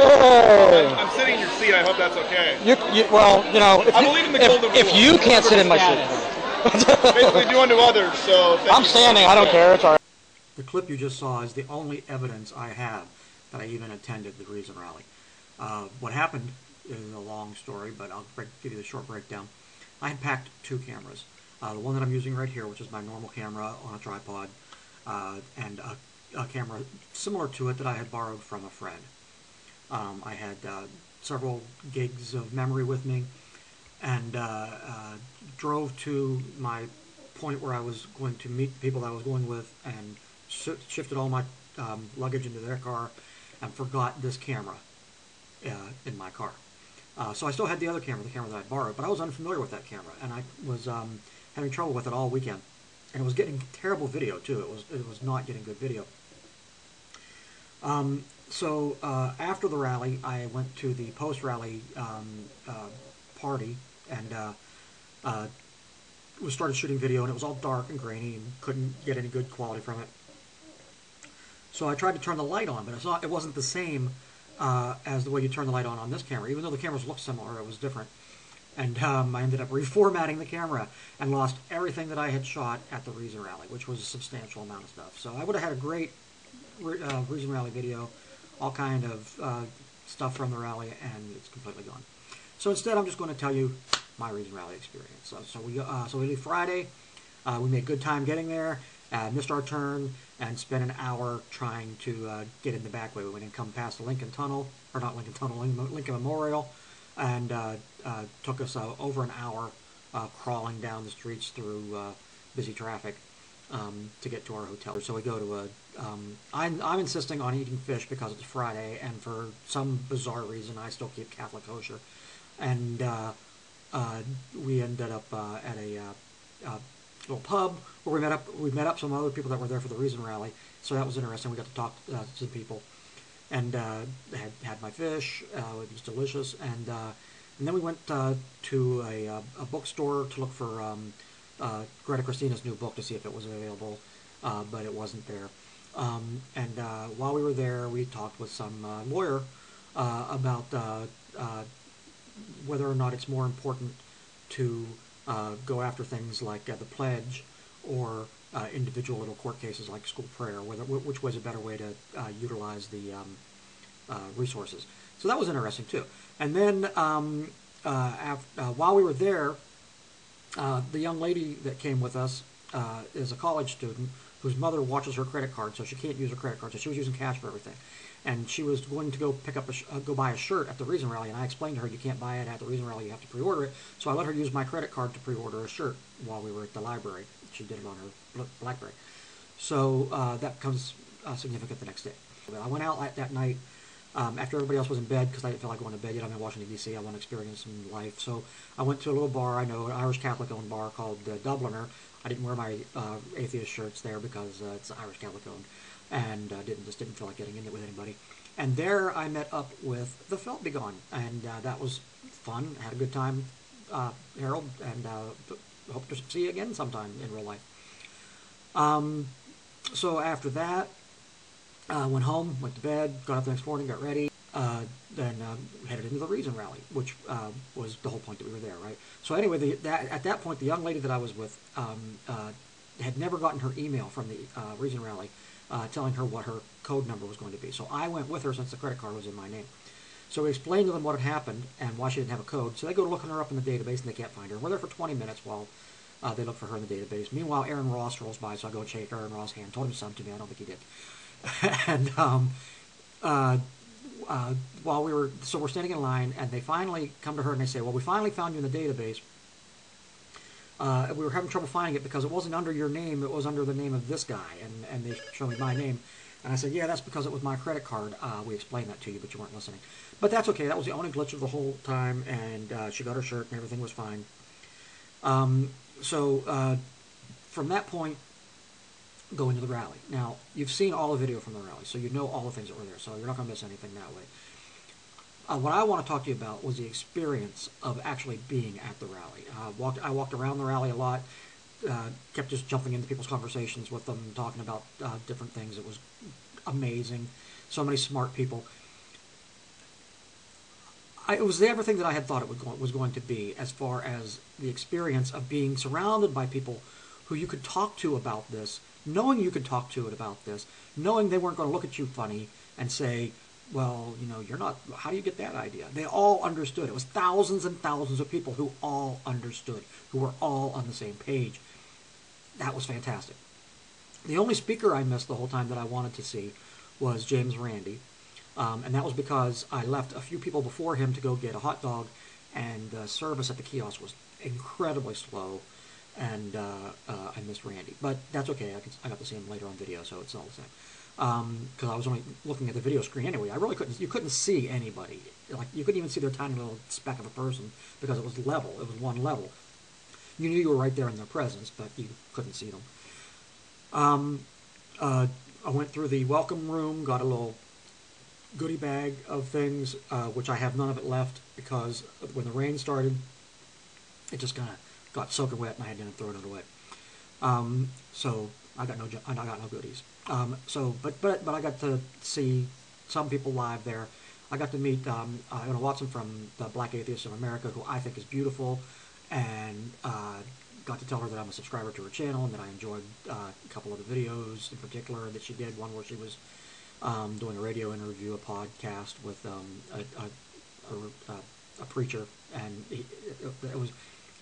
Oh. I'm sitting in your seat. I hope that's okay. Well, you know, if you can't sit in my seat. Basically do unto others, so... I'm standing, I don't care, it's all right. The clip you just saw is the only evidence I have that I even attended the Reason Rally. What happened is a long story, but I'll give you the short breakdown. I had packed 2 cameras. The one that I'm using right here, which is my normal camera on a tripod, and a camera similar to it that I had borrowed from a friend. I had several gigs of memory with me, and drove to my point where I was going to meet the people that I was going with, and shifted all my luggage into their car, and forgot this camera in my car. So I still had the other camera, the camera that I borrowed, but I was unfamiliar with that camera, and I was having trouble with it all weekend, and it was getting terrible video too. It was not getting good video. So after the rally, I went to the post-rally party, and started shooting video, and it was all dark and grainy and couldn't get any good quality from it. So I tried to turn the light on, but it wasn't the same as the way you turn the light on this camera. Even though the cameras looked similar, it was different. And I ended up reformatting the camera and lost everything that I had shot at the Reason Rally, which was a substantial amount of stuff. So I would have had a great Reason Rally video, all kind of stuff from the rally, and it's completely gone. So instead, I'm just going to tell you my Reason Rally experience. So we leave Friday. We made good time getting there. Missed our turn and spent an hour trying to get in the back way. We didn't come past the Lincoln Tunnel, or not Lincoln Tunnel, Lincoln Memorial, and took us over an hour crawling down the streets through busy traffic to get to our hotel. So we go to I'm insisting on eating fish because it's Friday, and for some bizarre reason I still keep Catholic kosher. And we ended up at a little pub where we met up some other people that were there for the Reason Rally, so that was interesting. We got to talk to some people, and had my fish. It was delicious, and then we went to a bookstore to look for Greta Christina's new book to see if it was available, but it wasn't there. And while we were there, we talked with some lawyer about whether or not it's more important to go after things like the pledge or individual little court cases like school prayer, which was a better way to utilize the resources. So that was interesting too. And then while we were there, the young lady that came with us is a college student whose mother watches her credit card, so she can't use her credit card, so she was using cash for everything. And she was going to go pick up go buy a shirt at the Reason Rally, and I explained to her you can't buy it at the Reason Rally, you have to pre-order it. So I let her use my credit card to pre-order a shirt while we were at the library. She did it on her BlackBerry. So that becomes significant the next day. I went out that night after everybody else was in bed, because I didn't feel like going to bed yet. I'm in Washington, D.C. I want to experience some life. So I went to a little bar I know, an Irish Catholic-owned bar called Dubliner. I didn't wear my atheist shirts there because it's Irish Catholic-owned, and just didn't feel like getting in it with anybody. And there I met up with the Felt Be Gone, and that was fun. I had a good time, Harold, and hope to see you again sometime in real life. So after that, went home, went to bed, got up the next morning, got ready, then headed into the Reason Rally, which was the whole point that we were there, right? So anyway, at that point, the young lady that I was with had never gotten her email from the Reason Rally telling her what her code number was going to be. So I went with her since the credit card was in my name. So we explained to them what had happened and why she didn't have a code. So they go looking her up in the database, and they can't find her. We're there for 20 minutes while they look for her in the database. Meanwhile, Aaron Ross rolls by, so I go and shake Aaron Ross' hand. Told him something to me. I don't think he did. And while we're standing in line, and they finally come to her and they say, well, we finally found you in the database. We were having trouble finding it because it wasn't under your name, it was under the name of this guy, and they showed me my name. And I said, yeah, that's because it was my credit card. We explained that to you, but you weren't listening. But that's okay. That was the only glitch of the whole time, and she got her shirt and everything was fine. So from that point, go into the rally. Now, you've seen all the video from the rally, so you know all the things that were there, so you're not going to miss anything that way. What I want to talk to you about was the experience of actually being at the rally. I walked around the rally a lot, kept just jumping into people's conversations with them, talking about different things. It was amazing. So many smart people. it was everything that I had thought it was going to be, as far as the experience of being surrounded by people who you could talk to about this, knowing you could talk to it about this, knowing they weren't going to look at you funny and say, well, you're not, how do you get that idea? They all understood. It was thousands and thousands of people who all understood, who were all on the same page. That was fantastic. The only speaker I missed the whole time that I wanted to see was James Randi. And that was because I left a few people before him to go get a hot dog, and the service at the kiosk was incredibly slow, and I missed Randy. But that's okay. I got to see him later on video, so it's all the same. Because I was only looking at the video screen anyway. I really couldn't. You couldn't see anybody. Like, you couldn't even see their tiny little speck of a person because it was level. It was one level. You knew you were right there in their presence, but you couldn't see them. I went through the welcome room, got a little goodie bag of things, which I have none of it left because when the rain started, it just kind of got soaking wet, and I had to throw it away. So I got no goodies. But I got to see some people live there. I got to meet Anna Watson from the Black Atheists of America, who I think is beautiful, and got to tell her that I'm a subscriber to her channel and that I enjoyed a couple of the videos in particular that she did. One where she was doing a radio interview, a podcast with a preacher, and it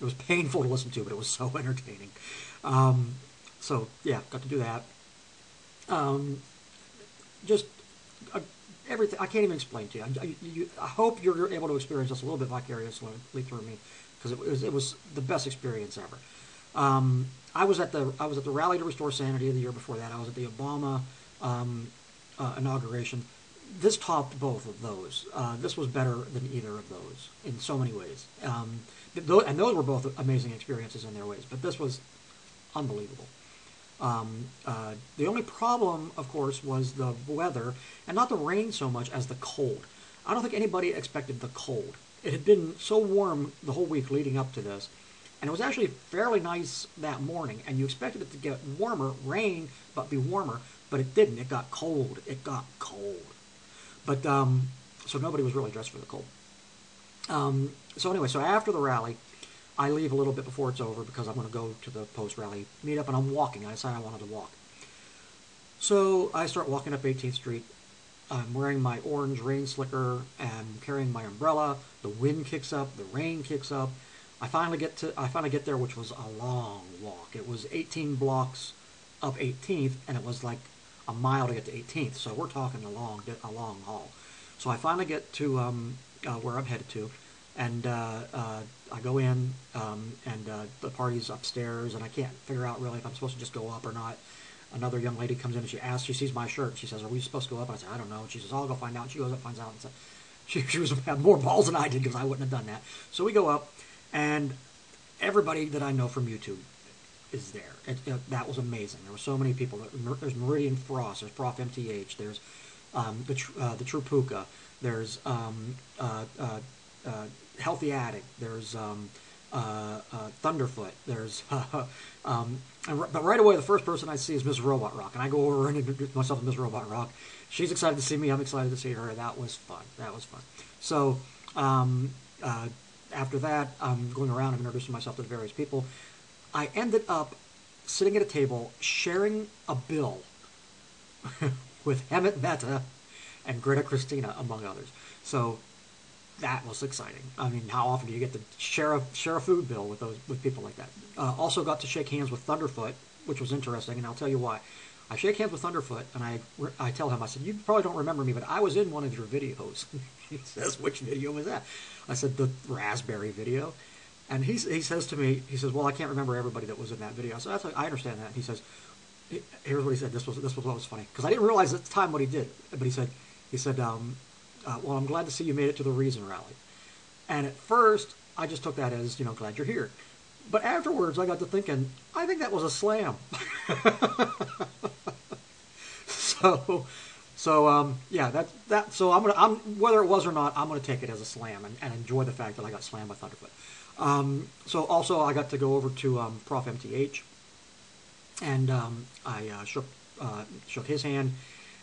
was painful to listen to, but it was so entertaining. So yeah, got to do that. Just everything. I can't even explain to you. I hope you're able to experience this a little bit vicariously through me, because it was the best experience ever. I was at the rally to restore sanity the year before that. I was at the Obama inauguration. This topped both of those. This was better than either of those in so many ways. And those were both amazing experiences in their ways, but this was unbelievable. The only problem, of course, was the weather, and not the rain so much as the cold. I don't think anybody expected the cold. It had been so warm the whole week leading up to this, and it was actually fairly nice that morning, and you expected it to get warmer, rain, but be warmer, but it didn't. It got cold. It got cold. But, so nobody was really dressed for the cold. So anyway, so after the rally, I leave a little bit before it's over because I'm going to go to the post-rally meetup, and I'm walking. I decided I wanted to walk. So I start walking up 18th Street. I'm wearing my orange rain slicker and carrying my umbrella. The wind kicks up. The rain kicks up. I finally get there, which was a long walk. It was 18 blocks up 18th, and it was like a mile to get to 18th. So we're talking a long haul. So I finally get to where I'm headed to, and I go in, and the party's upstairs, and I can't figure out really if I'm supposed to just go up or not. Another young lady comes in and she sees my shirt, and she says, "Are we supposed to go up?" And I say, "I don't know." And she says, "I'll go find out." And she goes up, finds out, and says, she had more balls than I did, because I wouldn't have done that. So we go up, and everybody that I know from YouTube is there. That was amazing. There were so many people. There's Meridian Frost. There's Prof MTH. There's the True Puka. There's Healthy Addict. There's Thunderfoot. There's but right away the first person I see is Ms. Robot Rock, and I go over and introduce myself to Ms. Robot Rock. She's excited to see me. I'm excited to see her. That was fun. So after that, I'm going around and introducing myself to the various people. I ended up sitting at a table sharing a bill with Hemant Mehta and Greta Christina, among others. So that was exciting. I mean, how often do you get to share a food bill with people like that? Also got to shake hands with Thunderfoot, which was interesting, and I'll tell you why. I shake hands with Thunderfoot, and I tell him, I said, "You probably don't remember me, but I was in one of your videos." He says, "Which video was that?" I said, "The raspberry video." And he says to me, he says, "Well, I can't remember everybody that was in that video." So I understand that. And he says, here's what he said. This was what was funny, because I didn't realize at the time what he did. But he said, "Well, I'm glad to see you made it to the Reason rally." And at first, I just took that as, glad you're here. But afterwards, I got to thinking, I think that was a slam. Yeah, that. So I'm whether it was or not, I'm gonna take it as a slam and enjoy the fact that I got slammed by Thunderfoot. So also I got to go over to Prof MTH, and I shook his hand,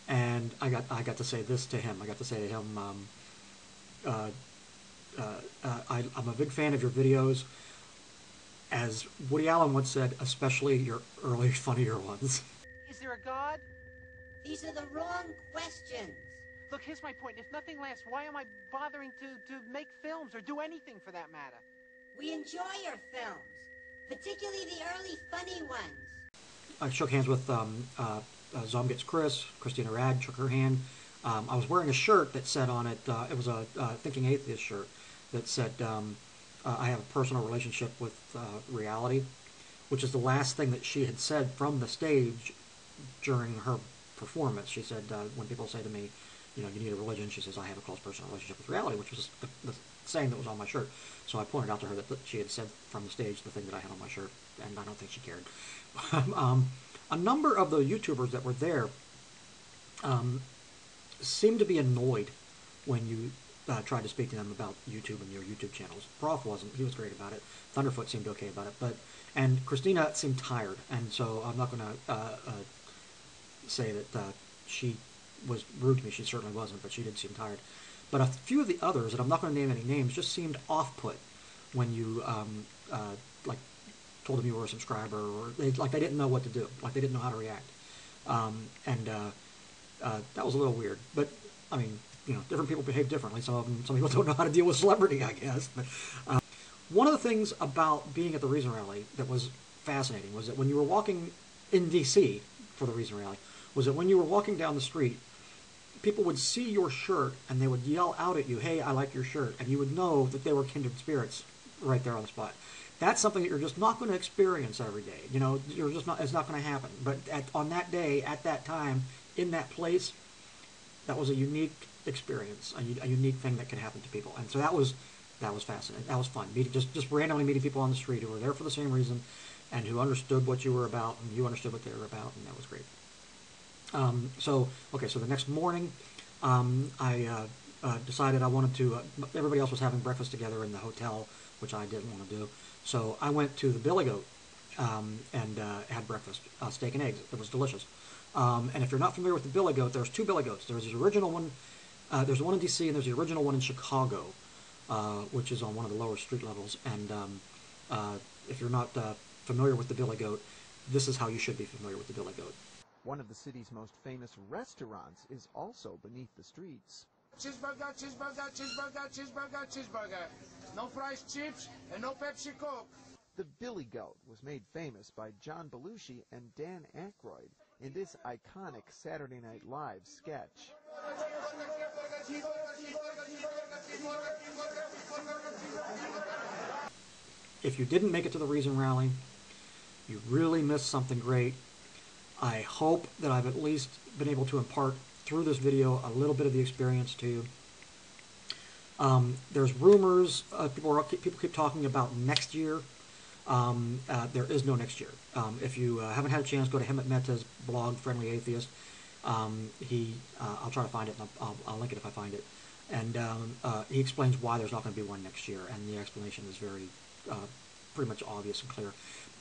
and I got to say this to him. I got to say to him, I'm a big fan of your videos. As Woody Allen once said, especially your early, funnier ones. Is there a God? These are the wrong questions. Look, here's my point. If nothing lasts, why am I bothering to make films or do anything for that matter? We enjoy your films, particularly the early funny ones. I shook hands with Zom Gets Chris, Christina Rad shook her hand. I was wearing a shirt that said on it, it was a Thinking Atheist shirt, that said, I have a personal relationship with reality, which is the last thing that she had said from the stage during her performance. She said, when people say to me, you know, you need a religion, she says, I have a close personal relationship with reality, which was the saying that was on my shirt. So I pointed out to her that she had said from the stage the thing that I had on my shirt, and I don't think she cared. A number of the YouTubers that were there seemed to be annoyed when you tried to speak to them about YouTube and your YouTube channels. Prof wasn't. He was great about it. Thunderfoot seemed okay about it. And Christina seemed tired, and so I'm not going to say that she was rude to me. She certainly wasn't, but she did seem tired. But a few of the others, and I'm not going to name any names, just seemed off-put when you like told them you were a subscriber, or they didn't know what to do, like they didn't know how to react, and that was a little weird. But I mean, you know, different people behave differently. Some people don't know how to deal with celebrity, I guess. But one of the things about being at the Reason Rally that was fascinating was that when you were walking in D.C. for the Reason Rally, was that when you were walking down the street, people would see your shirt and they would yell out at you, "Hey, I like your shirt," and you would know that they were kindred spirits right there on the spot. That's something that you're just not going to experience every day. You know, you're just not. It's not going to happen. But on that day, at that time, in that place, that was a unique experience, a unique thing that could happen to people. And so that was fascinating. That was fun. Just randomly meeting people on the street who were there for the same reason, and who understood what you were about, and you understood what they were about, and that was great. So the next morning, I decided I wanted to. Everybody else was having breakfast together in the hotel, which I didn't want to do. So I went to the Billy Goat and had breakfast, steak and eggs. It was delicious. And if you're not familiar with the Billy Goat, there's two Billy Goats. There's the original one. There's one in D.C. and there's the original one in Chicago, which is on one of the lower street levels. And if you're not familiar with the Billy Goat, this is how you should be familiar with the Billy Goat. One of the city's most famous restaurants is also beneath the streets. Cheeseburger, cheeseburger, cheeseburger, cheeseburger, cheeseburger. No fries, chips, and no Pepsi Coke. The Billy Goat was made famous by John Belushi and Dan Aykroyd in this iconic Saturday Night Live sketch. If you didn't make it to the Reason Rally, you really missed something great. I hope that I've at least been able to impart through this video a little bit of the experience to you. There's rumors, people keep talking about next year. There is no next year. If you haven't had a chance, go to Hemant Mehta's blog, Friendly Atheist. I'll try to find it, and I'll link it if I find it. And he explains why there's not going to be one next year, and the explanation is very pretty much obvious and clear.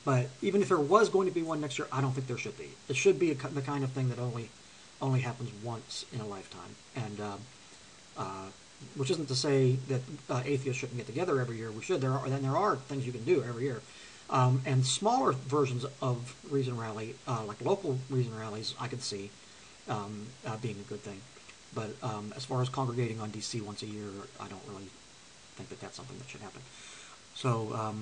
But even if there was going to be one next year, I don't think there should be. It should be the kind of thing that only happens once in a lifetime. And which isn't to say that atheists shouldn't get together every year. We should. There are things you can do every year. And smaller versions of Reason Rally, like local Reason Rallies, I could see being a good thing. But as far as congregating on DC once a year, I don't really think that that's something that should happen. So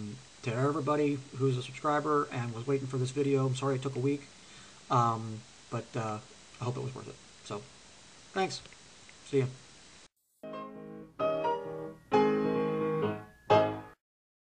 to everybody who's a subscriber and was waiting for this video, I'm sorry it took a week, but I hope it was worth it. So thanks. See ya.